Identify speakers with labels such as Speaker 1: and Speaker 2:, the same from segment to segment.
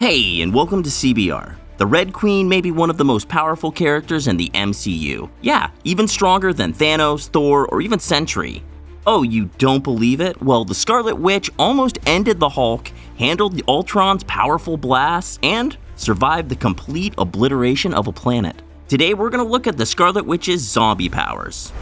Speaker 1: Hey, and welcome to CBR. The Red Queen may be one of the most powerful characters in the MCU. Yeah, even stronger than Thanos, Thor, or even Sentry. Oh, you don't believe it? Well, the Scarlet Witch almost ended the Hulk, handled the Ultron's powerful blasts, and survived the complete obliteration of a planet. Today we're gonna look at the Scarlet Witch's zombie powers.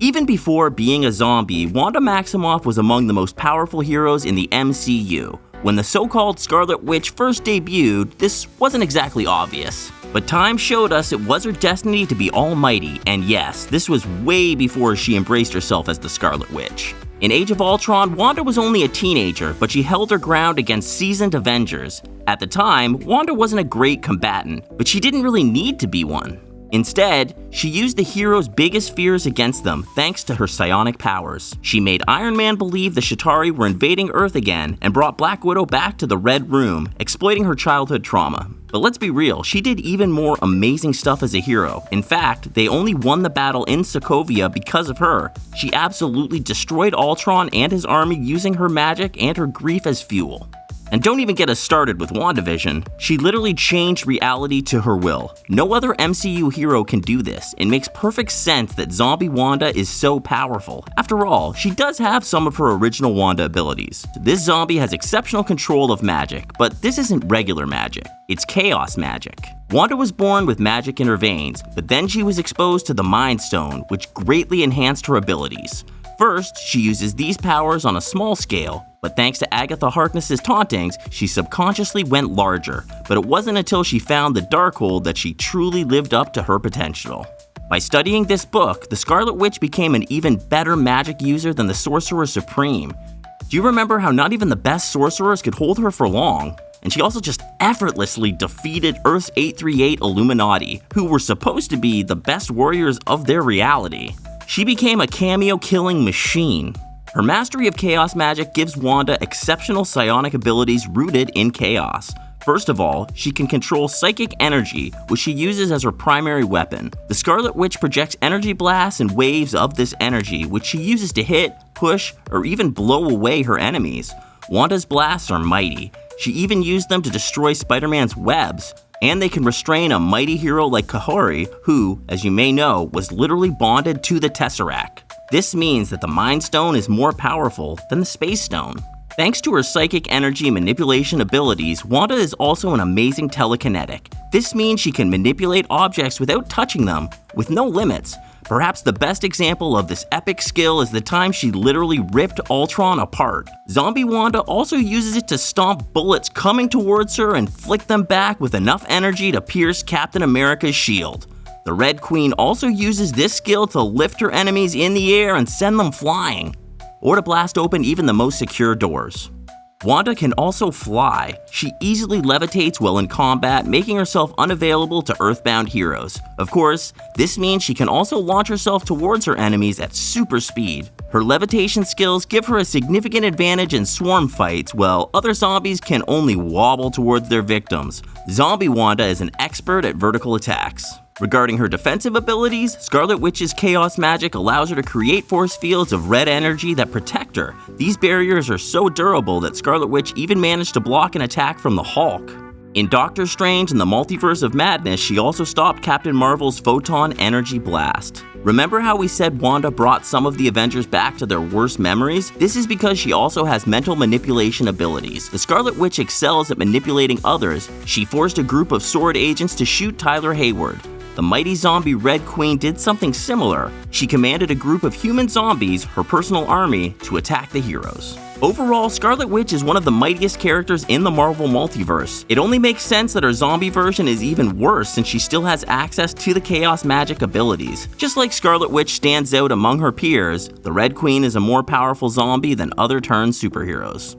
Speaker 1: Even before being a zombie, Wanda Maximoff was among the most powerful heroes in the MCU. When the so-called Scarlet Witch first debuted, this wasn't exactly obvious. But time showed us it was her destiny to be almighty, and yes, this was way before she embraced herself as the Scarlet Witch. In Age of Ultron, Wanda was only a teenager, but she held her ground against seasoned Avengers. At the time, Wanda wasn't a great combatant, but she didn't really need to be one. Instead, she used the hero's biggest fears against them thanks to her psionic powers. She made Iron Man believe the Chitauri were invading Earth again and brought Black Widow back to the Red Room, exploiting her childhood trauma. But let's be real, she did even more amazing stuff as a hero. In fact, they only won the battle in Sokovia because of her. She absolutely destroyed Ultron and his army using her magic and her grief as fuel. And don't even get us started with WandaVision. She literally changed reality to her will. No other MCU hero can do this. It makes perfect sense that Zombie Wanda is so powerful. After all, she does have some of her original Wanda abilities. This zombie has exceptional control of magic, but this isn't regular magic. It's chaos magic. Wanda was born with magic in her veins, but then she was exposed to the Mind Stone, which greatly enhanced her abilities. First, she uses these powers on a small scale, but thanks to Agatha Harkness's tauntings, she subconsciously went larger. But it wasn't until she found the Darkhold that she truly lived up to her potential. By studying this book, the Scarlet Witch became an even better magic user than the Sorcerer Supreme. Do you remember how not even the best sorcerers could hold her for long? And she also just effortlessly defeated Earth's 838 Illuminati, who were supposed to be the best warriors of their reality. She became a cameo-killing machine. Her mastery of chaos magic gives Wanda exceptional psionic abilities rooted in chaos. First of all, she can control psychic energy, which she uses as her primary weapon. The Scarlet Witch projects energy blasts and waves of this energy, which she uses to hit, push, or even blow away her enemies. Wanda's blasts are mighty. She even used them to destroy Spider-Man's webs. And they can restrain a mighty hero like Kahori, who, as you may know, was literally bonded to the Tesseract. This means that the Mind Stone is more powerful than the Space Stone. Thanks to her psychic energy manipulation abilities, Wanda is also an amazing telekinetic. This means she can manipulate objects without touching them, with no limits. Perhaps the best example of this epic skill is the time she literally ripped Ultron apart. Zombie Wanda also uses it to stomp bullets coming towards her and flick them back with enough energy to pierce Captain America's shield. The Red Queen also uses this skill to lift her enemies in the air and send them flying, or to blast open even the most secure doors. Wanda can also fly. She easily levitates while in combat, making herself unavailable to Earthbound heroes. Of course, this means she can also launch herself towards her enemies at super speed. Her levitation skills give her a significant advantage in swarm fights, while other zombies can only wobble towards their victims. Zombie Wanda is an expert at vertical attacks. Regarding her defensive abilities, Scarlet Witch's chaos magic allows her to create force fields of red energy that protect her. These barriers are so durable that Scarlet Witch even managed to block an attack from the Hulk. In Doctor Strange and the Multiverse of Madness, she also stopped Captain Marvel's photon energy blast. Remember how we said Wanda brought some of the Avengers back to their worst memories? This is because she also has mental manipulation abilities. The Scarlet Witch excels at manipulating others. She forced a group of SWORD agents to shoot Tyler Hayward. The mighty zombie Red Queen did something similar. She commanded a group of human zombies, her personal army, to attack the heroes. Overall, Scarlet Witch is one of the mightiest characters in the Marvel multiverse. It only makes sense that her zombie version is even worse since she still has access to the chaos magic abilities. Just like Scarlet Witch stands out among her peers, the Red Queen is a more powerful zombie than other turned superheroes.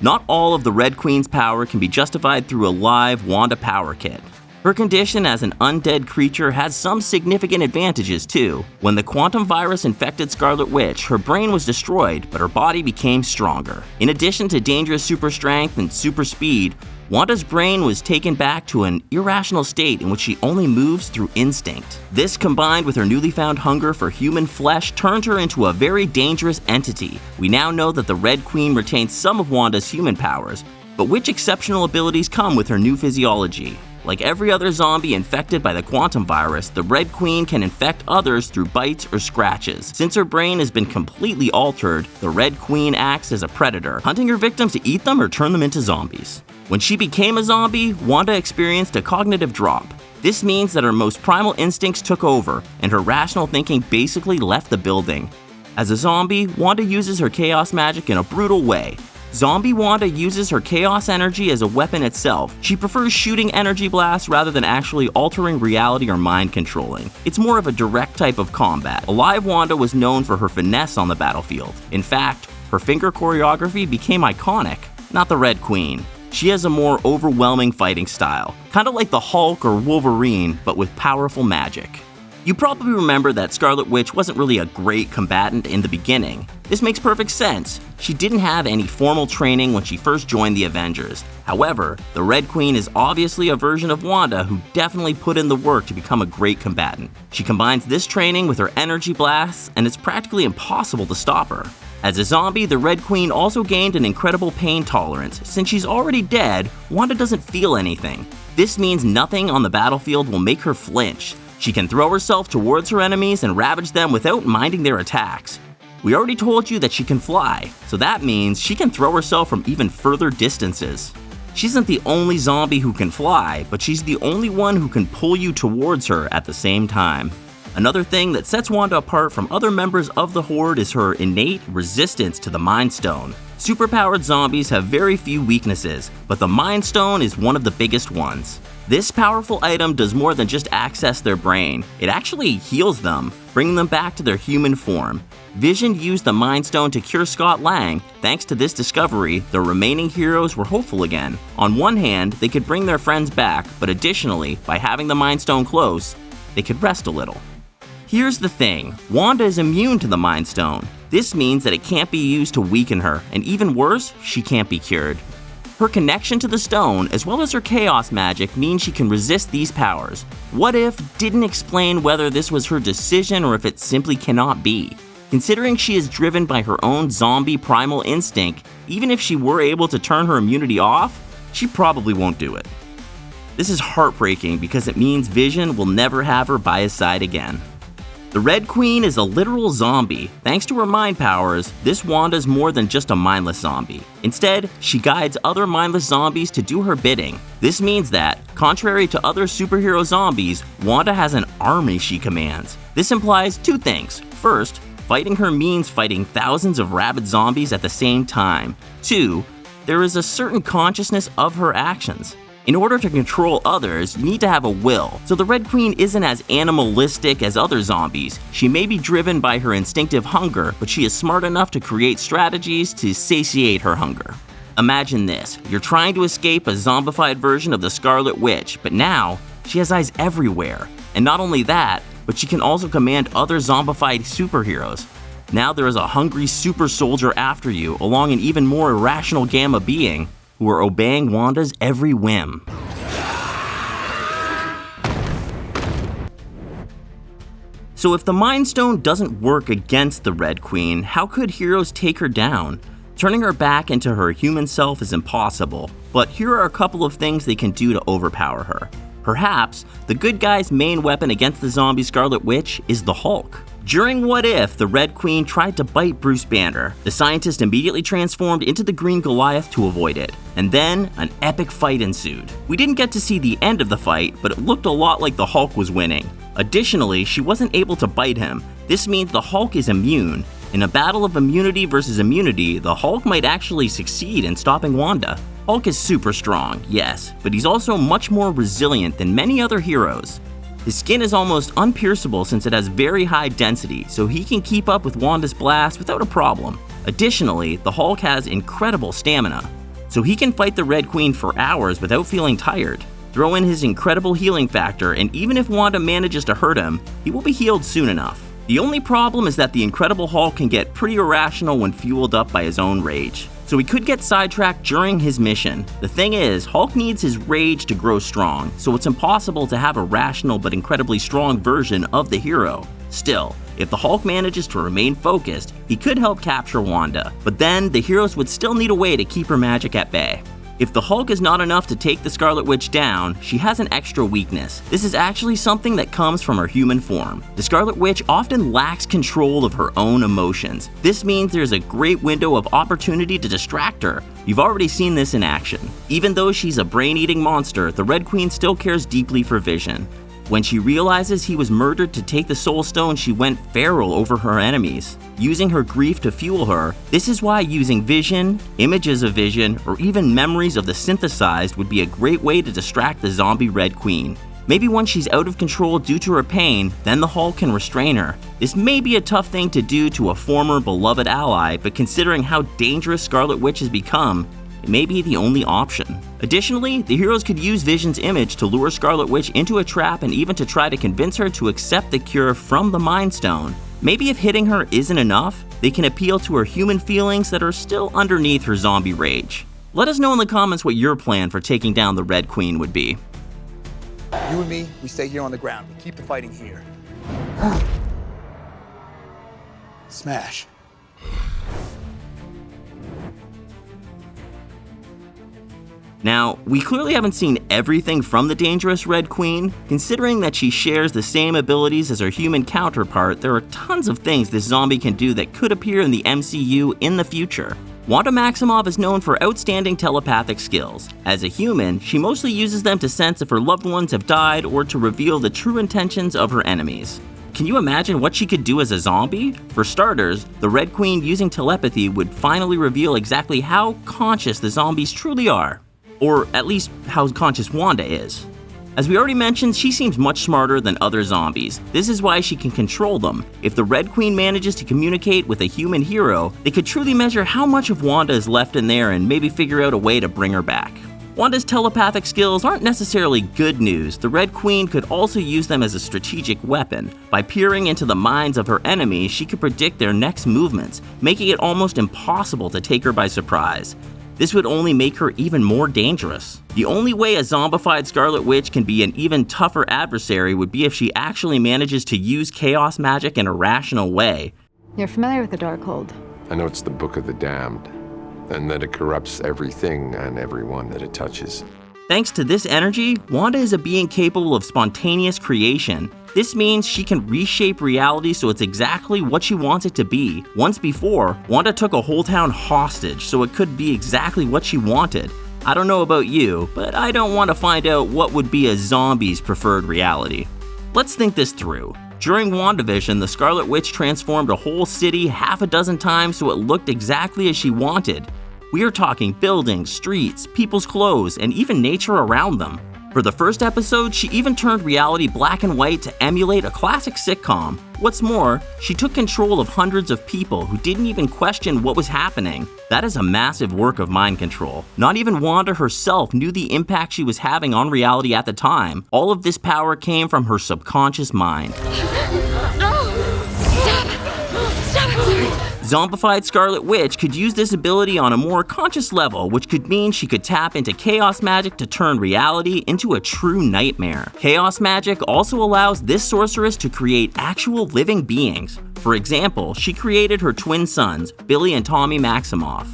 Speaker 1: Not all of the Red Queen's power can be justified through a live Wanda power kit. Her Her condition as an undead creature has some significant advantages too. When the quantum virus infected Scarlet Witch, her brain was destroyed, but her body became stronger. In addition to dangerous super strength and super speed, Wanda's brain was taken back to an irrational state in which she only moves through instinct. This, combined with her newly found hunger for human flesh, turned her into a very dangerous entity. We now know that the Red Queen retains some of Wanda's human powers, but which exceptional abilities come with her new physiology? Like every other zombie infected by the quantum virus, the Red Queen can infect others through bites or scratches. Since her brain has been completely altered, the Red Queen acts as a predator, hunting her victims to eat them or turn them into zombies. When she became a zombie, Wanda experienced a cognitive drop. This means that her most primal instincts took over, and her rational thinking basically left the building. As a zombie, Wanda uses her chaos magic in a brutal way. Zombie Wanda uses her chaos energy as a weapon itself. She prefers shooting energy blasts rather than actually altering reality or mind controlling. It's more of a direct type of combat. Alive Wanda was known for her finesse on the battlefield. In fact, her finger choreography became iconic, not the Red Queen. She has a more overwhelming fighting style, kind of like the Hulk or Wolverine, but with powerful magic. You probably remember that Scarlet Witch wasn't really a great combatant in the beginning. This makes perfect sense. She didn't have any formal training when she first joined the Avengers. However, the Red Queen is obviously a version of Wanda who definitely put in the work to become a great combatant. She combines this training with her energy blasts, and it's practically impossible to stop her. As a zombie, the Red Queen also gained an incredible pain tolerance. Since she's already dead, Wanda doesn't feel anything. This means nothing on the battlefield will make her flinch. She can throw herself towards her enemies and ravage them without minding their attacks. We already told you that she can fly, so that means she can throw herself from even further distances. She isn't the only zombie who can fly, but she's the only one who can pull you towards her at the same time. Another thing that sets Wanda apart from other members of the Horde is her innate resistance to the Mind Stone. Superpowered zombies have very few weaknesses, but the Mind Stone is one of the biggest ones. This powerful item does more than just access their brain. It actually heals them, bringing them back to their human form. Vision used the Mind Stone to cure Scott Lang. Thanks to this discovery, the remaining heroes were hopeful again. On one hand, they could bring their friends back, but additionally, by having the Mind Stone close, they could rest a little. Here's the thing, Wanda is immune to the Mind Stone. This means that it can't be used to weaken her, and even worse, she can't be cured. Her connection to the stone, as well as her chaos magic, means she can resist these powers. What If didn't explain whether this was her decision or if it simply cannot be. Considering she is driven by her own zombie primal instinct, even if she were able to turn her immunity off, she probably won't do it. This is heartbreaking because it means Vision will never have her by his side again. The Red Queen is a literal zombie. Thanks to her mind powers, this Wanda's more than just a mindless zombie. Instead, she guides other mindless zombies to do her bidding. This means that, contrary to other superhero zombies, Wanda has an army she commands. This implies two things. First, fighting her means fighting thousands of rabid zombies at the same time. Two, there is a certain consciousness of her actions. In order to control others, you need to have a will. So the Red Queen isn't as animalistic as other zombies. She may be driven by her instinctive hunger, but she is smart enough to create strategies to satiate her hunger. Imagine this, you're trying to escape a zombified version of the Scarlet Witch, but now, she has eyes everywhere. And not only that, but she can also command other zombified superheroes. Now there is a hungry super soldier after you, along an even more irrational gamma being, who are obeying Wanda's every whim. So if the Mind Stone doesn't work against the Red Queen, how could heroes take her down? Turning her back into her human self is impossible, but here are a couple of things they can do to overpower her. Perhaps, the good guy's main weapon against the zombie Scarlet Witch is the Hulk. During What If, the Red Queen tried to bite Bruce Banner. The scientist immediately transformed into the Green Goliath to avoid it, and then an epic fight ensued. We didn't get to see the end of the fight, but it looked a lot like the Hulk was winning. Additionally, she wasn't able to bite him. This means the Hulk is immune. In a battle of immunity versus immunity, the Hulk might actually succeed in stopping Wanda. Hulk is super strong, yes, but he's also much more resilient than many other heroes. His skin is almost unpierceable since it has very high density, so he can keep up with Wanda's blast without a problem. Additionally, the Hulk has incredible stamina, so he can fight the Red Queen for hours without feeling tired. Throw in his incredible healing factor, and even if Wanda manages to hurt him, he will be healed soon enough. The only problem is that the Incredible Hulk can get pretty irrational when fueled up by his own rage, so he could get sidetracked during his mission. The thing is, Hulk needs his rage to grow strong, so it's impossible to have a rational but incredibly strong version of the hero. Still, if the Hulk manages to remain focused, he could help capture Wanda, but then the heroes would still need a way to keep her magic at bay. If the Hulk is not enough to take the Scarlet Witch down, she has an extra weakness. This is actually something that comes from her human form. The Scarlet Witch often lacks control of her own emotions. This means there's a great window of opportunity to distract her. You've already seen this in action. Even though she's a brain-eating monster, the Red Queen still cares deeply for Vision. When she realizes he was murdered to take the Soul Stone, she went feral over her enemies, using her grief to fuel her. This is why using Vision, images of Vision, or even memories of the synthesized would be a great way to distract the zombie Red Queen. Maybe once she's out of control due to her pain, then the Hulk can restrain her. This may be a tough thing to do to a former beloved ally, but considering how dangerous Scarlet Witch has become, it may be the only option. Additionally, the heroes could use Vision's image to lure Scarlet Witch into a trap and even to try to convince her to accept the cure from the Mind Stone. Maybe if hitting her isn't enough, they can appeal to her human feelings that are still underneath her zombie rage. Let us know in the comments what your plan for taking down the Red Queen would be.
Speaker 2: You and me, we stay here on the ground. We keep the fighting here. Smash.
Speaker 1: Now, we clearly haven't seen everything from the dangerous Red Queen. Considering that she shares the same abilities as her human counterpart, there are tons of things this zombie can do that could appear in the MCU in the future. Wanda Maximoff is known for outstanding telepathic skills. As a human, she mostly uses them to sense if her loved ones have died or to reveal the true intentions of her enemies. Can you imagine what she could do as a zombie? For starters, the Red Queen using telepathy would finally reveal exactly how conscious the zombies truly are. Or at least how conscious Wanda is. As we already mentioned, she seems much smarter than other zombies. This is why she can control them. If the Red Queen manages to communicate with a human hero, they could truly measure how much of Wanda is left in there and maybe figure out a way to bring her back. Wanda's telepathic skills aren't necessarily good news. The Red Queen could also use them as a strategic weapon. By peering into the minds of her enemies, she could predict their next movements, making it almost impossible to take her by surprise. This would only make her even more dangerous. The only way a zombified Scarlet Witch can be an even tougher adversary would be if she actually manages to use chaos magic in a rational way.
Speaker 3: You're familiar with the Darkhold?
Speaker 4: I know it's the Book of the Damned, and that it corrupts everything and everyone that it touches.
Speaker 1: Thanks to this energy, Wanda is a being capable of spontaneous creation. This means she can reshape reality so it's exactly what she wants it to be. Once before, Wanda took a whole town hostage so it could be exactly what she wanted. I don't know about you, but I don't want to find out what would be a zombie's preferred reality. Let's think this through. During WandaVision, the Scarlet Witch transformed a whole city half a dozen times so it looked exactly as she wanted. We are talking buildings, streets, people's clothes, and even nature around them. For the first episode, she even turned reality black and white to emulate a classic sitcom. What's more, she took control of hundreds of people who didn't even question what was happening. That is a massive work of mind control. Not even Wanda herself knew the impact she was having on reality at the time. All of this power came from her subconscious mind. Zombified Scarlet Witch could use this ability on a more conscious level, which could mean she could tap into chaos magic to turn reality into a true nightmare. Chaos magic also allows this sorceress to create actual living beings. For example, she created her twin sons, Billy and Tommy Maximoff.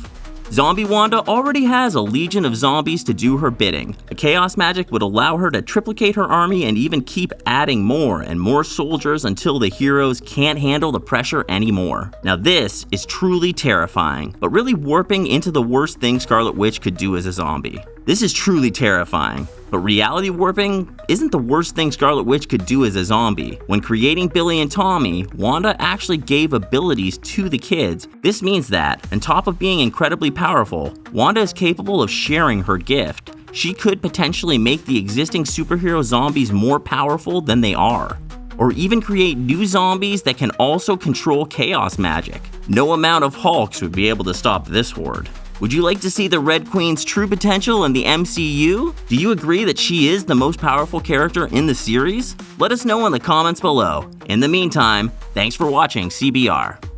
Speaker 1: Zombie Wanda already has a legion of zombies to do her bidding. The chaos magic would allow her to triplicate her army and even keep adding more and more soldiers until the heroes can't handle the pressure anymore. Now this is truly terrifying, but really warping into the worst thing Scarlet Witch could do as a zombie. This is truly terrifying, but reality warping isn't the worst thing Scarlet Witch could do as a zombie. When creating Billy and Tommy, Wanda actually gave abilities to the kids. This means that, on top of being incredibly powerful, Wanda is capable of sharing her gift. She could potentially make the existing superhero zombies more powerful than they are, or even create new zombies that can also control chaos magic. No amount of Hulks would be able to stop this horde. Would you like to see the Red Queen's true potential in the MCU? Do you agree that she is the most powerful character in the series? Let us know in the comments below. In the meantime, thanks for watching CBR.